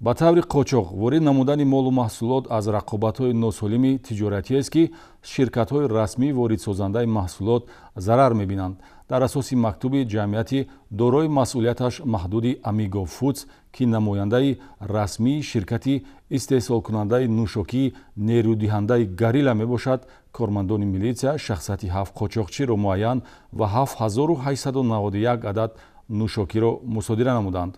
ба таври қочоқ ворид намудани молу маҳсулот аз рақобатҳои носолими тиҷоратиест ки ширкатҳои расмии воридсозандаи маҳсулот зарар мебинанд. дар асоси мактуби ҷамъияти дорои масъулияташ маҳдуди Amigo Foods ки намояндаи расмии ширкати истеҳсолкунандаи нӯшокии нерӯдиҳандаи Гарила мебошад, кормандони милитсия шахсияти 7 қочоқчиро муайян ва 7891 адад нӯшокиро мусодира намуданд.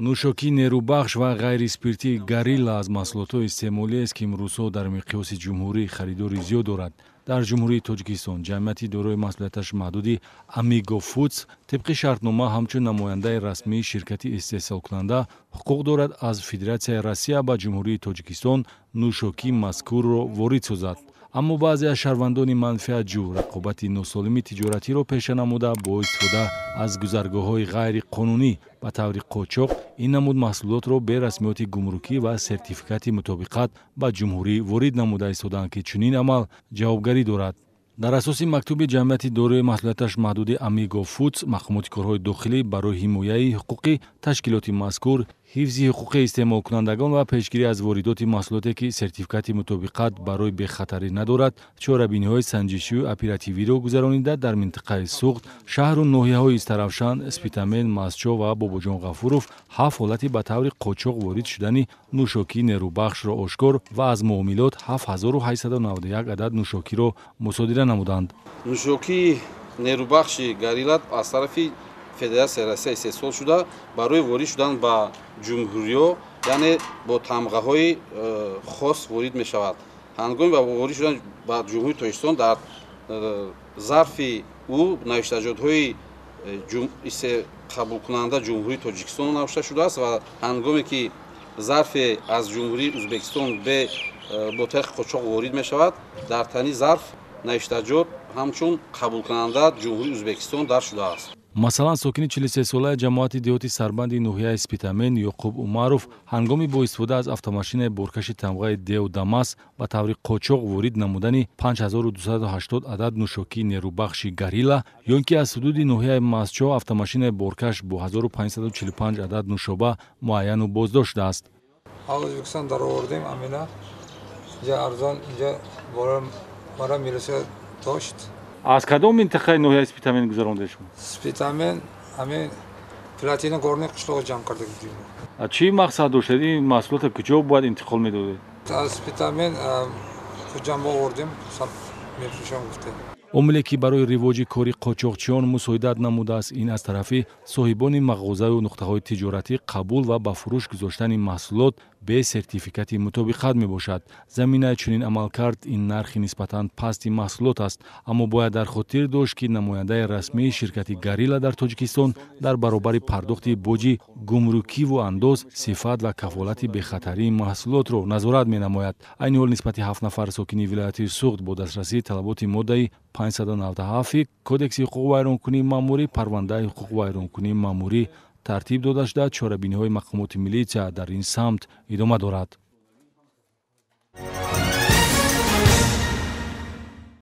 нӯшокии нерӯбахш ва ғайриспиртии Гарила аз маҳсулотҳои истеъмолиест ки имрӯзҳо дар миқёси ҷумҳурӣ харидори зиёд дорад. дар ҷумҳурии Тоҷикистон ҷамъияти дорои масъулияташ маҳдуди Amigo Foods тибқи шартнома ҳамчун намояндаи расмии ширкати истеҳсолкунанда ҳуқуқ дорад аз Федератсияи Россия ба ҷумҳурии Тоҷикистон нӯшокии мазкурро ворид созад. аммо баъзе аз шаҳрвандони манфиатҷӯ рақобати носолими тиҷоратиро пеша намуда бо истифода аз гузаргоҳҳои ғайриқонунӣ ба таври қочоқ ин намуд маҳсулотро бе расмиёти гумрукӣ ва сертификати мутобиқат ба ҷумҳурӣ ворид намуда истоданд ки чунин амал ҷавобгарӣ дорад. дар асоси мактуби ҷамъияти дорои маҳсулияташ маҳдуди Amigo Foods мақомоти корҳои дохилӣ барои ҳимояи ҳуқуқи ташкилоти мазкур, ҳифзи ҳуқуқи истеъмолкунандагон ва пешгирӣ аз воридоти маҳсулоте ки сертификати мутобиқат барои бехатарӣ надорад, чорабиниҳои санҷишиву оперативиро гузаронида дар минтақаи Суғд, шаҳру ноҳияҳои Истаравшан, Спитамен, Мастчо ва Бобоҷон Ғафуров 7 ҳолати ба таври қочоқ ворид шудани нӯшокии нерӯбахшро ошкор ва аз муомилот 7891 адад нӯшокиро мусодира намуданд. нӯшокии нерӯбахши Гарила аз тарафи Федератсияи Россия истеҳсол шуда барои ворид шудан ба ҷумҳуриё, яъне бо тамғаҳои хос ворид мешавад. ҳангоми ба ворид шудан ба ҷумҳурии Тоҷикистон дар зарфи ӯ навиштаҷотҳои қабулкунанда ҷумҳурии Тоҷикистон навишта шудааст ва ҳангоме ки зарфе аз ҷумҳурии Ӯзбекистон бо тарихи қочоқ ворид мешавад, дар тани зарф навиштаҷот ҳамчун қабулкунанда ҷумҳурии Ӯзбекистон дар шудааст. масалан сокини 43-солаи ҷамоати деҳоти сарбанди ноҳияи Спитамен Ёқуб Умаров ҳангоми бо истифода аз автомошинаи боркаши тамғаи Део Дамас ба таври қочоқ ворид намудани 5280 адад нӯшокии нерӯбахши Гарила ё ин ки аз ҳудуди ноҳияи Мастчо автомошинаи боркаш бо 1545 адад нӯшоба муайяну боздошт шудааст. Ӯзбекистон даровардем амина ҷа арзон ҷа бора милиса дошт. аз кадом минтақаи ноҳияи Спитамен гузарондед шумо? Спитамен ҳамин Платина горни қишлоғро ҷамъ карда будем. чӣ мақсад доштед? ин маҳсулота куҷо бояд интиқол медодед? аз Спитамен ҷамъ овардем мефрӯшам гуфтем. омиле ки барои ривоҷи кори қочоқчиён мусоидат намудааст, ин аз тарафи соҳибони мағозаю нуқтаҳои тиҷоратӣ қабул ва ба фурӯш гузоштани маҳсулот бе сертификати мутобиқат мебошад. заминаи чунин амалкард ин нархи нисбатан пасти маҳсулот аст, аммо бояд дар хотир дошт ки намояндаи расмии ширкати Гарила дар Тоҷикистон дар баробари пардохти боҷи гумрукиву андоз сифат ва кафолати бехатарии маҳсулотро назорат менамояд. айни ҳол нисбати 7 нафар сокини вилояти Суғд бо дастрасии талаботи моддаи 597 кодекси ҳуқуқи вайронкунии маъмурӣ парвандаи ҳуқуқи вайронкунии маъмурӣ тартиб дода шуда чорабиниҳои мақомоти милитсия дар ин самт идома дорад.